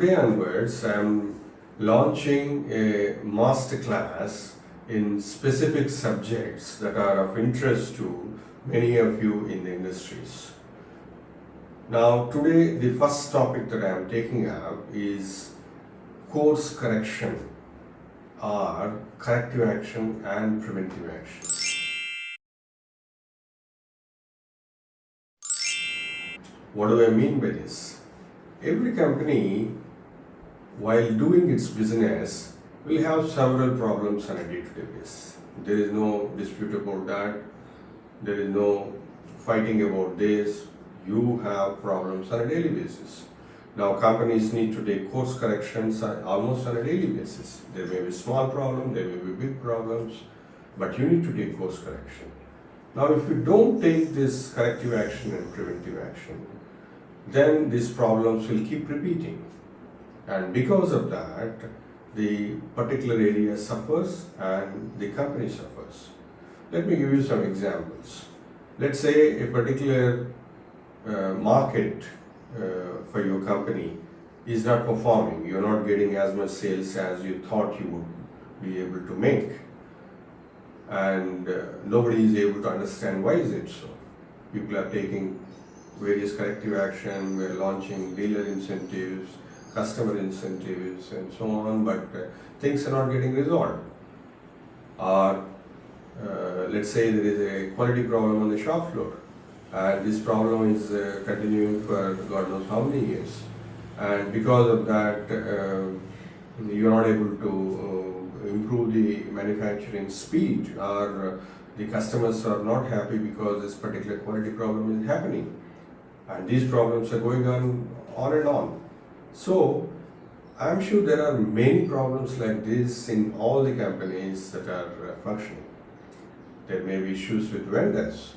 today onwards, I'm launching a master class in specific subjects that are of interest to many of you in the industries. Now, today, the first topic that I am taking up is course correction or corrective action and preventive action. What do I mean by this? Every company, while doing its business, will have several problems on a day-to-day basis. There is no dispute about that. There is no fighting about this. You have problems on a daily basis. Now, companies need to take course corrections almost on a daily basis. There may be small problems, there may be big problems, but you need to take course correction. Now, if you don't take this corrective action and preventive action, then these problems will keep repeating. And because of that, the particular area suffers and the company suffers. Let me give you some examples. Let's say a particular market for your company is not performing. You're not getting as much sales as you thought you would be able to make. And nobody is able to understand why is it so. People are taking various corrective action, we're launching dealer incentives, customer incentives and so on, but things are not getting resolved. Or let's say there is a quality problem on the shop floor and this problem is continuing for God knows how many years, and because of that you're not able to improve the manufacturing speed, or the customers are not happy because this particular quality problem is happening. And these problems are going on and on. So, I'm sure there are many problems like this in all the companies that are functioning. There may be issues with vendors.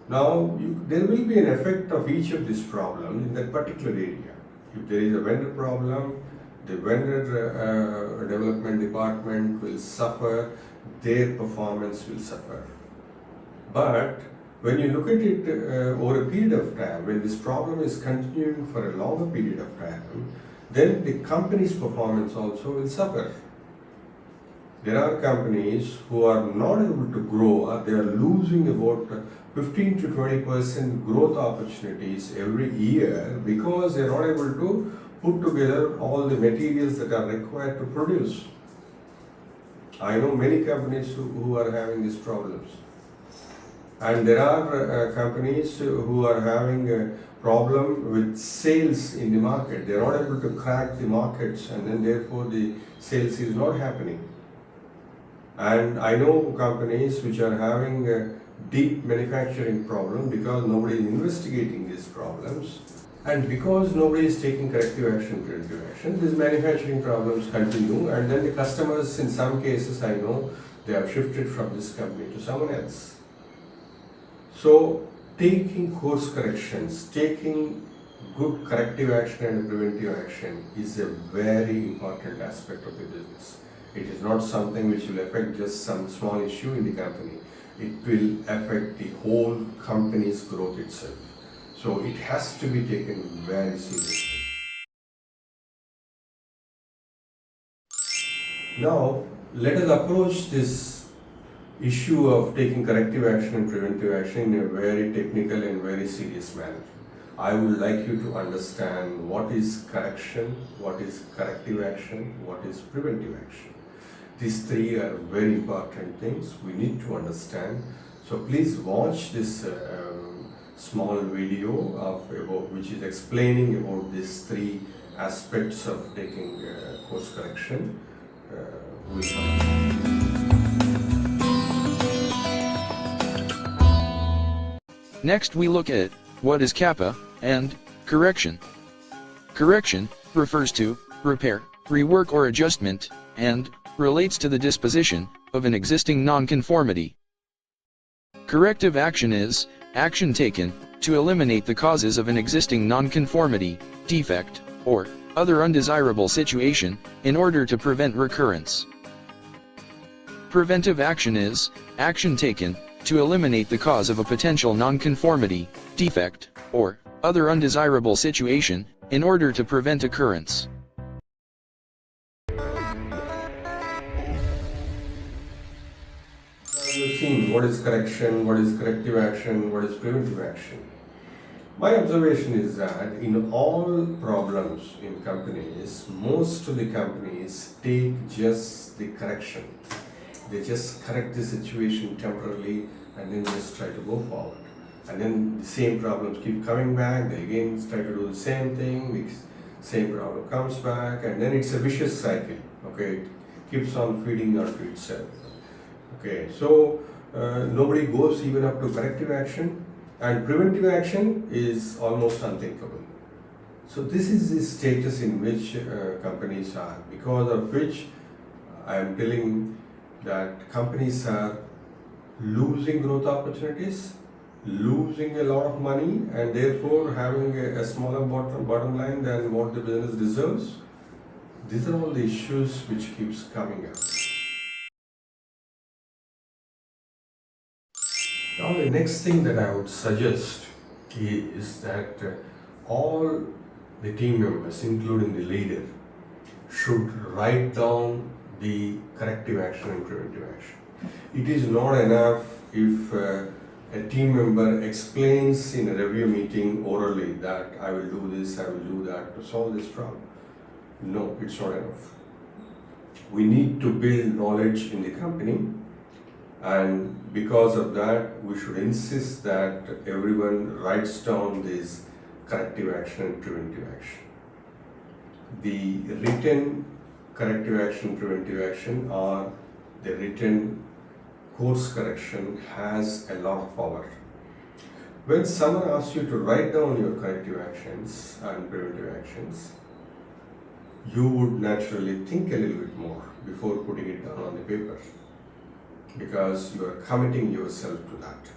Now, there will be an effect of each of these problems in that particular area. If there is a vendor problem, the vendor development department will suffer, their performance will suffer. But when you look at it over a period of time, when this problem is continuing for a longer period of time, then the company's performance also will suffer. There are companies who are not able to grow, or they are losing about 15 to 20% growth opportunities every year because they are not able to put together all the materials that are required to produce. I know many companies who are having these problems. And there are companies who are having a problem with sales in the market. They are not able to crack the markets, and then therefore the sales is not happening. And I know companies which are having a deep manufacturing problem because nobody is investigating these problems. And because nobody is taking corrective action, preventive action, these manufacturing problems continue, and then the customers, in some cases I know, they have shifted from this company to someone else. So, taking course corrections, taking good corrective action and preventive action is a very important aspect of the business. It is not something which will affect just some small issue in the company. It will affect the whole company's growth itself. So, it has to be taken very seriously. Now, let us approach this issue of taking corrective action and preventive action in a very technical and very serious manner. I would like you to understand what is correction, what is corrective action, what is preventive action. These three are very important things we need to understand. So please watch this small video which is explaining about these three aspects of taking course correction. Next we look at what is CAPA and correction. Correction refers to repair, rework or adjustment, and relates to the disposition of an existing nonconformity. Corrective action is action taken to eliminate the causes of an existing nonconformity, defect, or other undesirable situation in order to prevent recurrence. Preventive action is action taken to eliminate the cause of a potential nonconformity, defect, or other undesirable situation in order to prevent occurrence. you've seen what is correction, what is corrective action, what is preventive action. My observation is that in all problems in companies, most of the companies take just the correction. They just correct the situation temporarily and then just try to go forward. And then the same problems keep coming back, they again try to do the same thing, the same problem comes back, and then it's a vicious cycle. Okay, it keeps on feeding onto itself. Okay, so nobody goes even up to corrective action, and preventive action is almost unthinkable. So this is the status in which companies are, because of which I am telling that companies are losing growth opportunities, losing a lot of money, and therefore having a smaller bottom line than what the business deserves. These are all the issues which keeps coming up. Now the next thing that I would suggest is that all the team members, including the leader, should write down the corrective action and preventive action. It is not enough if a team member explains in a review meeting orally that I will do this, I will do that to solve this problem. No, it's not enough. We need to build knowledge in the company, and because of that, we should insist that everyone writes down this corrective action and preventive action. The written corrective action, preventive action, or the written course correction has a lot of power. When someone asks you to write down your corrective actions and preventive actions, you would naturally think a little bit more before putting it down on the paper, because you are committing yourself to that.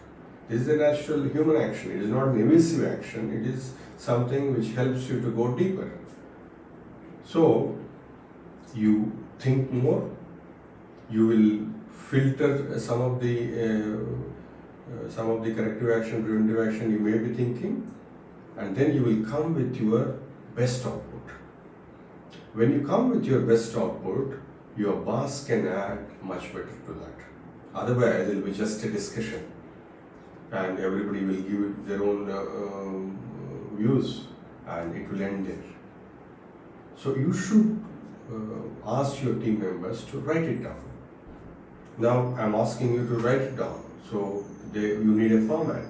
This is a natural human action. It is not an evasive action. It is something which helps you to go deeper. So you think more. You will filter some of the corrective action, preventive action you may be thinking, and then you will come with your best output. When you come with your best output, your boss can add much better to that. Otherwise, it will be just a discussion, and everybody will give their own views, and it will end there. So you should ask your team members to write it down. Now I'm asking you to write it down. So you need a format.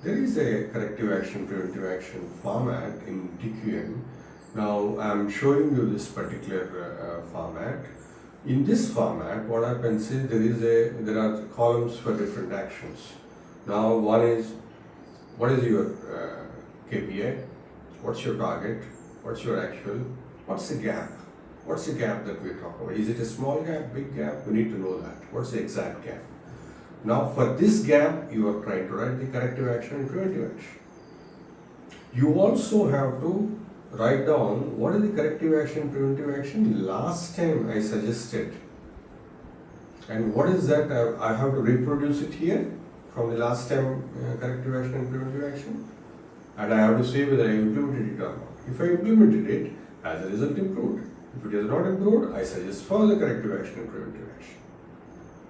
There is a corrective action, preventive action format in TQM. Now I'm showing you this particular format. In this format, what happens is there are columns for different actions. Now one is, what is your KPI? What's your target? What's your actual? What's the gap? What's the gap that we're talking about? Is it a small gap, big gap? We need to know that. What's the exact gap? Now for this gap, you are trying to write the corrective action and preventive action. You also have to write down what is the corrective action, preventive action last time I suggested. And what is that? I have to reproduce it here from the last time corrective action and preventive action. And I have to say whether I implemented it or not. If I implemented it, as a result improved. If it is not improved, I suggest further corrective action and preventive action.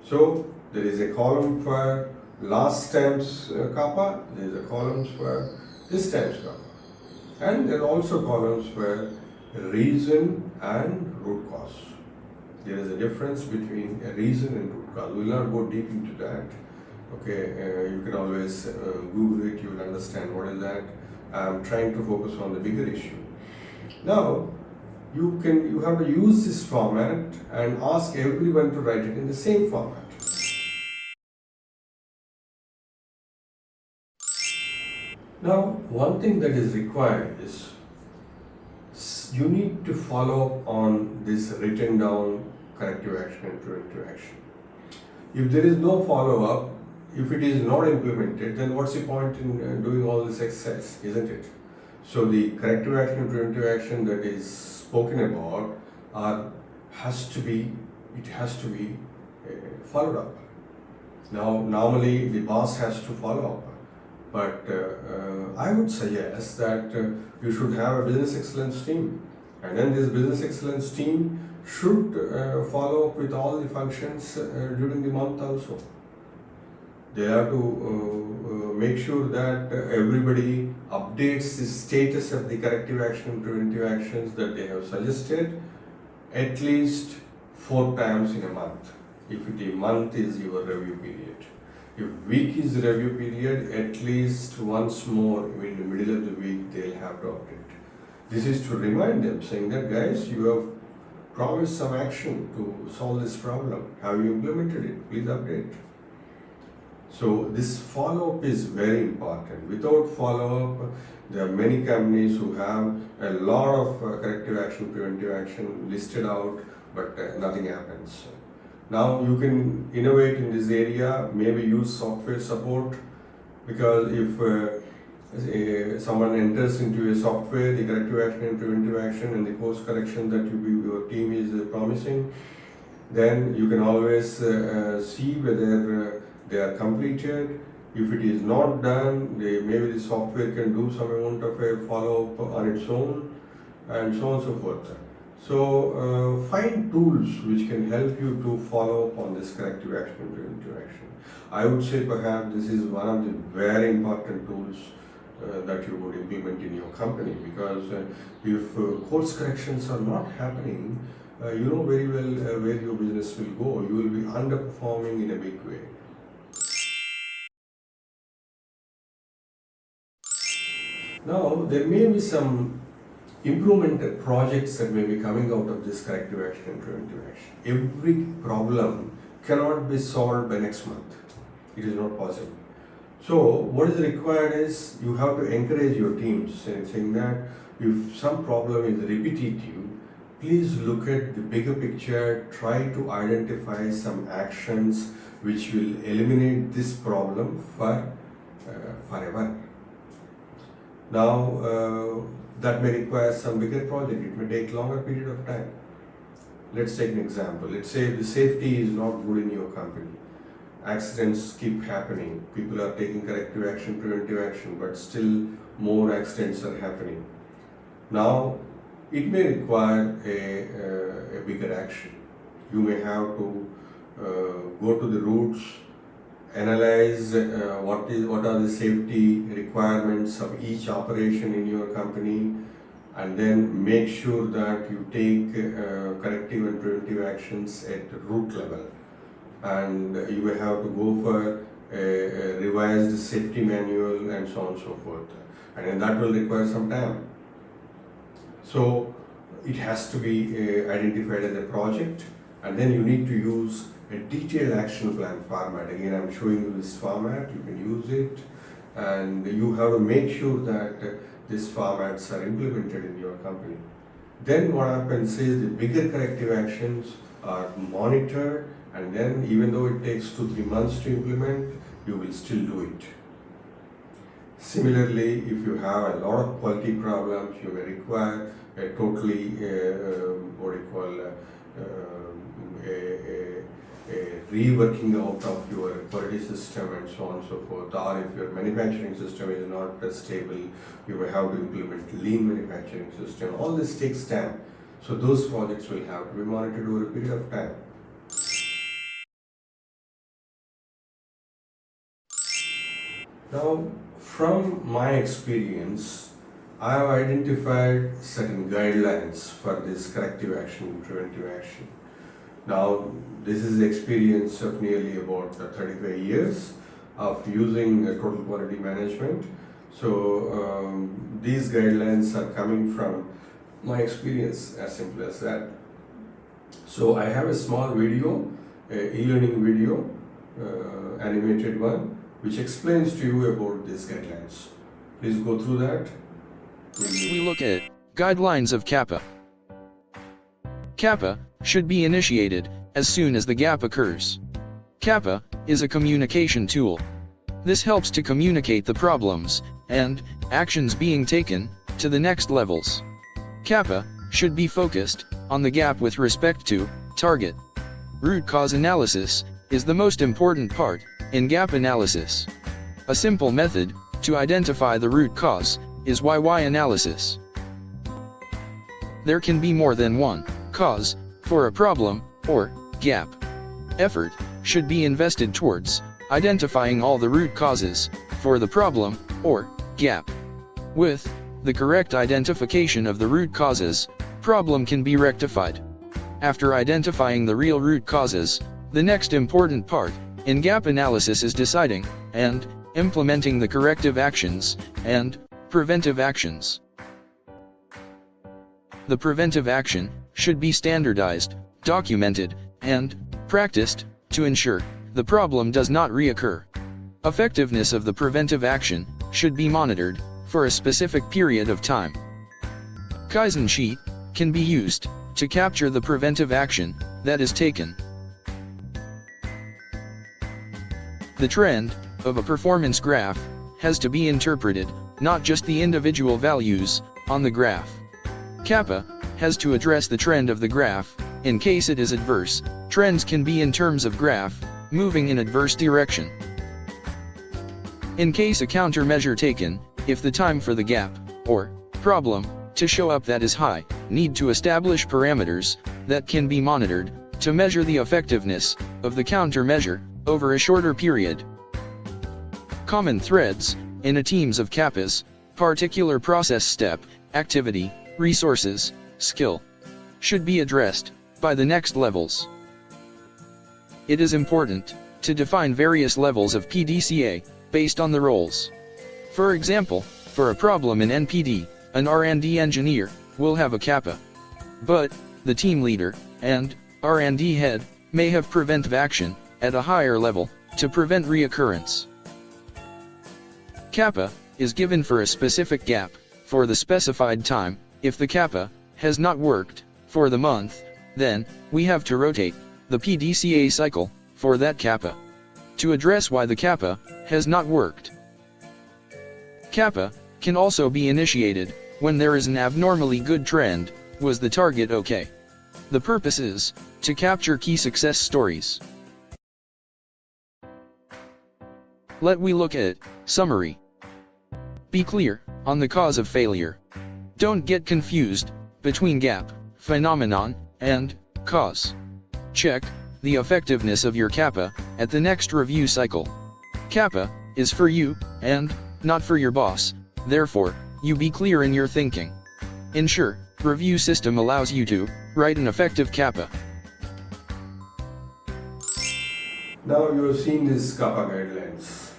So there is a column for last time's CAPA, there is a column for this time's CAPA. And there are also columns for reason and root cause. There is a difference between a reason and root cause. We will not go deep into that. Okay, you can always Google it, you will understand what is that. I am trying to focus on the bigger issue. Now, you have to use this format and ask everyone to write it in the same format. Now, one thing that is required is you need to follow up on this written down corrective action and preventive action. If there is no follow up, if it is not implemented, then what's the point in doing all this exercise, isn't it? So the corrective action and preventive action that is spoken about has to be followed up. Now, normally the boss has to follow up, but I would suggest that you should have a business excellence team, and then this business excellence team should follow up with all the functions during the month also. They have to make sure that everybody updates the status of the corrective action, preventive actions that they have suggested at least 4 times in a month. If the month is your review period. If week is review period, at least once more in the middle of the week they'll have to update. This is to remind them, saying that guys, you have promised some action to solve this problem. Have you implemented it? Please update. So this follow-up is very important. Without follow-up, there are many companies who have a lot of corrective action, preventive action listed out, but nothing happens. Now you can innovate in this area, maybe use software support, because if someone enters into a software, the corrective action and preventive action and the course correction that your team is promising, then you can always see whether they are completed. If it is not done, maybe the software can do some amount of a follow-up on its own, and so on and so forth. So find tools which can help you to follow up on this corrective action and preventive action. I would say perhaps this is one of the very important tools that you would implement in your company, because if course corrections are not happening, you know very well where your business will go. You will be underperforming in a big way. Now, there may be some improvement projects that may be coming out of this corrective action and preventive action. Every problem cannot be solved by next month. It is not possible. So, what is required is you have to encourage your teams, saying that if some problem is repetitive, please look at the bigger picture, try to identify some actions which will eliminate this problem forever. Now, that may require some bigger project. It may take longer period of time. Let's take an example. Let's say the safety is not good in your company. Accidents keep happening. People are taking corrective action, preventive action, but still more accidents are happening. Now, it may require a bigger action. You may have to go to the roots, analyze what are the safety requirements of each operation in your company, and then make sure that you take corrective and preventive actions at root level. And you may have to go for a revised safety manual and so on and so forth. And then that will require some time. So it has to be identified as a project, and then you need to use a detailed action plan format. Again, I'm showing you this format, you can use it, and you have to make sure that these formats are implemented in your company. Then what happens is the bigger corrective actions are monitored, and then even though it takes 2-3 months to implement, you will still do it. Similarly, if you have a lot of quality problems, you may require a totally a reworking out of your quality system and so on and so forth. Or if your manufacturing system is not stable, you may have to implement lean manufacturing system. All this takes time. So those projects will have to be monitored over a period of time. Now, from my experience, I have identified certain guidelines for this corrective action and preventive action. Now, this is the experience of nearly about 35 years of using total quality management. So, these guidelines are coming from my experience, as simple as that. So, I have a small video, e-learning video, animated one, which explains to you about these guidelines. Please go through that. We look at guidelines of CAPA. CAPA should be initiated as soon as the gap occurs. CAPA is a communication tool. This helps to communicate the problems and actions being taken to the next levels. CAPA should be focused on the gap with respect to target. Root cause analysis is the most important part in gap analysis. A simple method to identify the root cause is YY analysis. There can be more than one cause for a problem or gap. Effort should be invested towards identifying all the root causes for the problem, or gap. With the correct identification of the root causes, problem can be rectified. After identifying the real root causes, the next important part in gap analysis is deciding and implementing the corrective actions and preventive actions. The preventive action should be standardized, documented, and practiced to ensure the problem does not reoccur. Effectiveness of the preventive action should be monitored for a specific period of time. Kaizen sheet can be used to capture the preventive action that is taken. The trend of a performance graph has to be interpreted, not just the individual values on the graph. CAPA has to address the trend of the graph. In case it is adverse, trends can be in terms of graph moving in adverse direction. In case a countermeasure taken, if the time for the gap or problem to show up that is high, need to establish parameters that can be monitored to measure the effectiveness of the countermeasure over a shorter period. Common threads in a teams of CAPAs, particular process step, activity, resources, skill, should be addressed by the next levels. It is important to define various levels of PDCA based on the roles. For example, for a problem in NPD, an R&D engineer will have a CAPA. But the team leader and R&D head may have preventive action at a higher level to prevent reoccurrence. CAPA is given for a specific gap for the specified time. If the CAPA has not worked for the month, then we have to rotate the PDCA cycle for that CAPA to address why the CAPA has not worked. CAPA can also be initiated when there is an abnormally good trend. Was the target okay? The purpose is to capture key success stories. Let we look at summary. Be clear on the cause of failure. Don't get confused between gap, phenomenon, and cause. Check the effectiveness of your CAPA at the next review cycle. CAPA is for you and not for your boss, therefore, you be clear in your thinking. Ensure review system allows you to write an effective CAPA. Now you have seen these CAPA guidelines.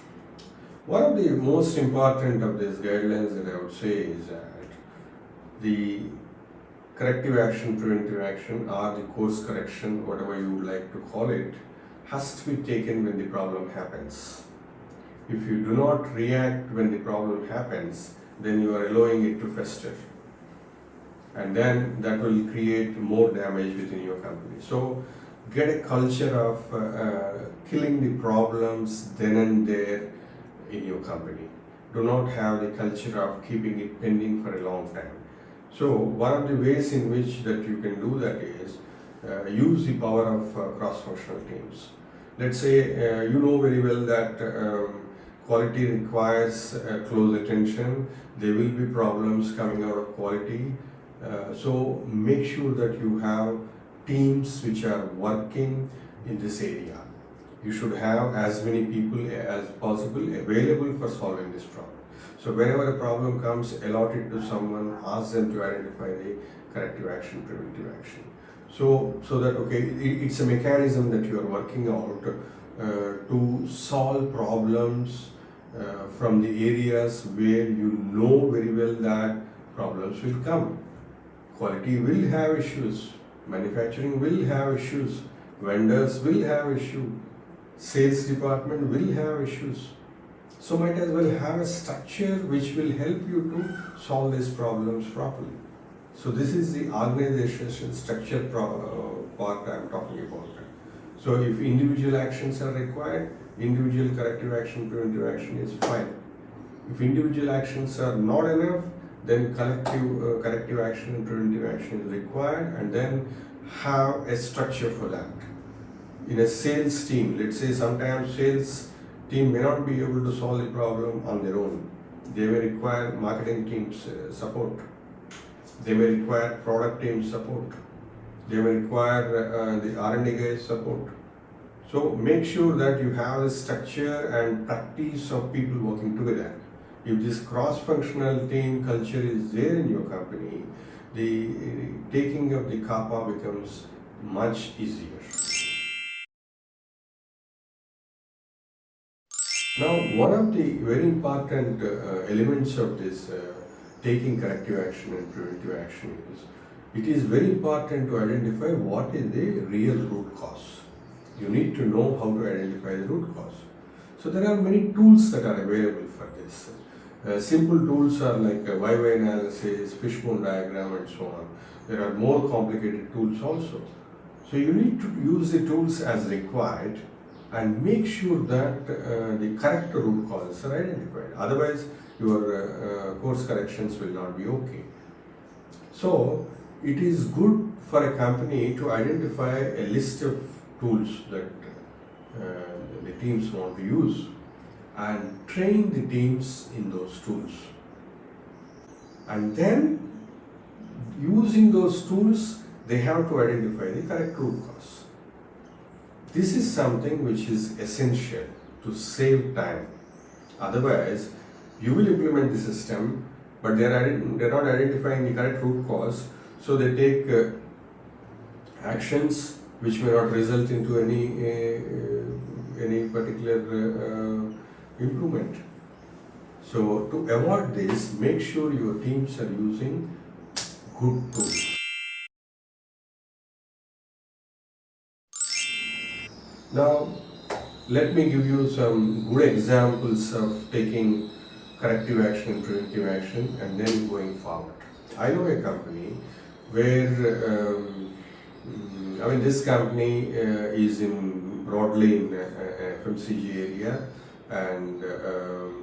One of the most important of these guidelines that I would say is that the corrective action, preventive action, or the course correction, whatever you would like to call it, has to be taken when the problem happens. If you do not react when the problem happens, then you are allowing it to fester. And then that will create more damage within your company. So get a culture of killing the problems then and there in your company. Do not have the culture of keeping it pending for a long time. So one of the ways in which that you can do that is use the power of cross-functional teams. Let's say you know very well that quality requires close attention. There will be problems coming out of quality. So make sure that you have teams which are working in this area. You should have as many people as possible available for solving this problem. So whenever a problem comes, allot it to someone, ask them to identify the corrective action, preventive action. So that it's a mechanism that you are working out to solve problems from the areas where you know very well that problems will come. Quality will have issues, manufacturing will have issues, vendors will have issues, sales department will have issues. So might as well have a structure which will help you to solve these problems properly. So this is the organization structure part I am talking about. So if individual actions are required, individual corrective action, preventive action is fine. If individual actions are not enough, then collective corrective action and preventive action is required, and then have a structure for that. In a sales team, let's say sometimes sales team may not be able to solve the problem on their own. They may require marketing teams support. They may require product team support. They may require the R&D guys support. So make sure that you have a structure and practice of people working together. If this cross-functional team culture is there in your company, the taking of the CAPA becomes much easier. Now, one of the very important elements of this taking corrective action and preventive action is it is very important to identify what is the real root cause. You need to know how to identify the root cause. So there are many tools that are available for this. Simple tools are like YY analysis, fishbone diagram, and so on. There are more complicated tools also. So you need to use the tools as required and make sure that the correct root causes are identified. Otherwise, your course corrections will not be okay. So it is good for a company to identify a list of tools that the teams want to use and train the teams in those tools. And then using those tools, they have to identify the correct root cause. This is something which is essential to save time. Otherwise, you will implement the system, but they're not identifying the correct root cause, so they take actions which may not result into any particular improvement. So to avoid this, make sure your teams are using good tools. Now, let me give you some good examples of taking corrective action and preventive action and then going forward. I know a company where this company is broadly in FMCG area, and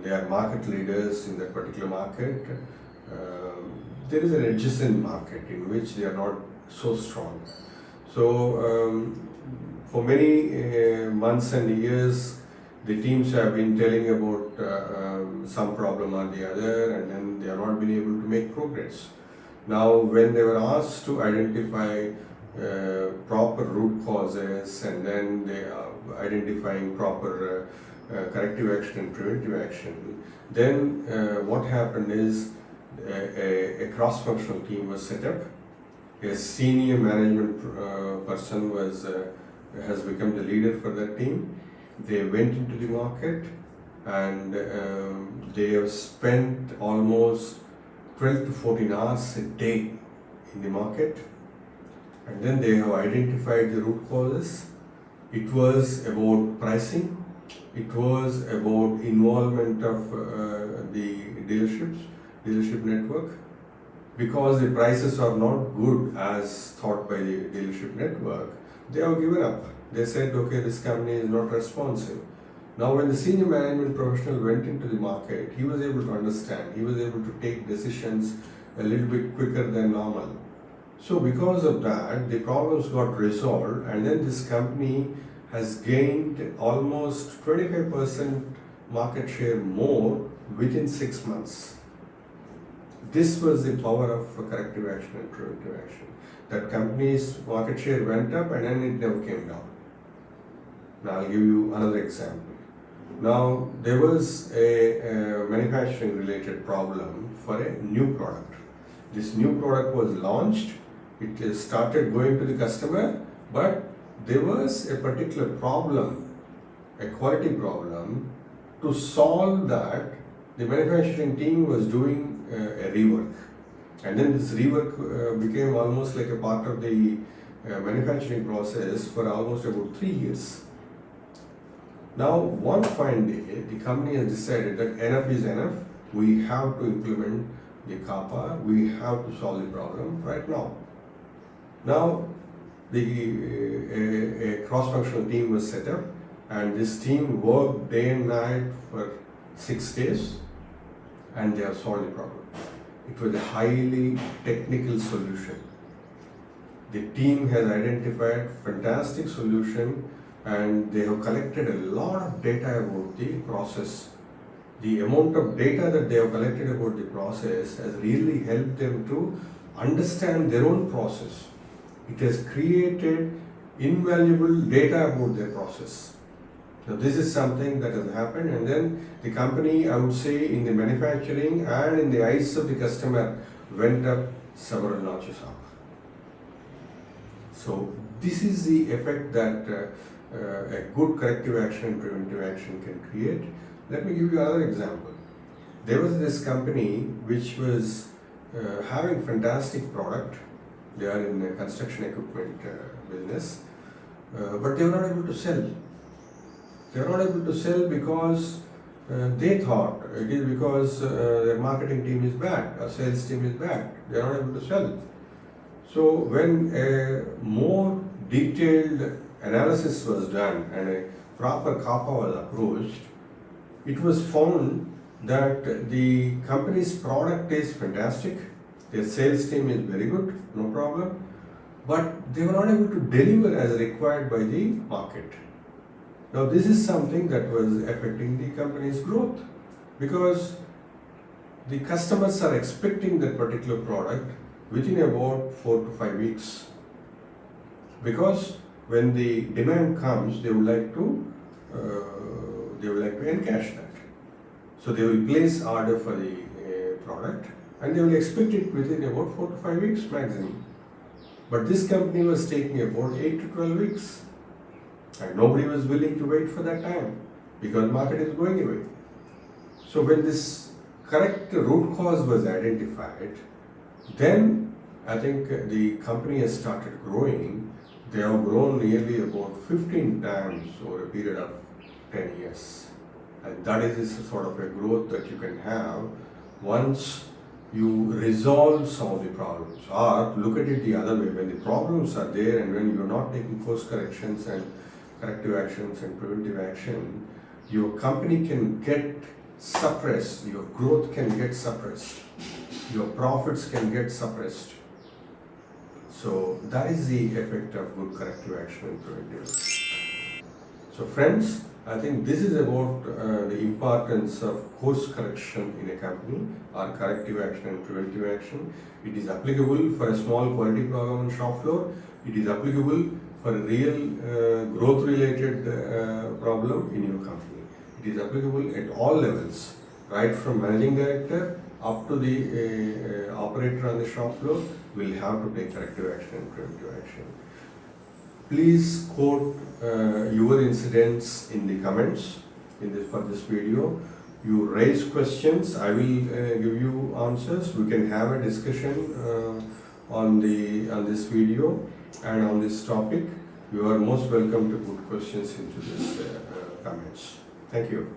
they are market leaders in that particular market. There is an adjacent market in which they are not so strong. So for many months and years, the teams have been telling about some problem or the other, and then they are not been able to make progress. Now, when they were asked to identify proper root causes, and then they are identifying proper corrective action and preventive action, then what happened is a cross-functional team was set up. A senior management person has become the leader for that team. They went into the market, and they have spent almost 12 to 14 hours a day in the market, and then they have identified the root causes. It was about pricing, it was about involvement of the dealership network. Because the prices are not good as thought by the dealership network, they have given up. They said, okay, this company is not responsive. Now, when the senior management professional went into the market, he was able to understand, he was able to take decisions a little bit quicker than normal. So because of that, the problems got resolved, and then this company has gained almost 25% market share more within 6 months. This was the power of corrective action and preventive action. That company's market share went up and then it never came down. Now I'll give you another example. Now there was a manufacturing related problem for a new product. This new product was launched, it started going to the customer, but there was a particular problem, a quality problem. To solve that, the manufacturing team was doing a rework, and then this rework became almost like a part of the manufacturing process for almost about 3 years. Now, one fine day, the company has decided that enough is enough. We have to implement the CAPA. We have to solve the problem right now. Now, a cross-functional team was set up, and this team worked day and night for 6 days, and they have solved the problem. It was a highly technical solution. The team has identified fantastic solution, and they have collected a lot of data about the process. The amount of data that they have collected about the process has really helped them to understand their own process. It has created invaluable data about their process. Now this is something that has happened, and then the company, I would say, in the manufacturing and in the eyes of the customer went up several notches up. So this is the effect that a good corrective action and preventive action can create. Let me give you another example. There was this company which was having fantastic product. They are in the construction equipment business, but they were not able to sell. They were not able to sell because they thought it is because their marketing team is bad, or sales team is bad. They are not able to sell. So when a more detailed analysis was done and a proper CAPA was approached, it was found that the company's product is fantastic, their sales team is very good, no problem, but they were not able to deliver as required by the market. Now this is something that was affecting the company's growth, because the customers are expecting that particular product within about 4 to 5 weeks, because when the demand comes, they would like to encash that. So they will place order for the product and they will expect it within about 4 to 5 weeks maximum. But this company was taking about 8 to 12 weeks, and nobody was willing to wait for that time because market is going away. So when this correct root cause was identified, then I think the company has started growing. They have grown nearly about 15 times over a period of 10 years. And that is a sort of a growth that you can have once you resolve some of the problems. Or look at it the other way, when the problems are there and when you are not taking course corrections and corrective actions and preventive action, your company can get suppressed, your growth can get suppressed, your profits can get suppressed. So that is the effect of good corrective action and preventive action. So friends, I think this is about the importance of course correction in a company, or corrective action and preventive action. It is applicable for a small quality problem on shop floor. It is applicable for a real growth related problem in your company. It is applicable at all levels, right from managing director up to the operator on the shop floor will have to take corrective action and preventive action. Please quote your incidents in the comments for this video. You raise questions, I will give you answers. We can have a discussion on this video and on this topic. You are most welcome to put questions into this comments. Thank you.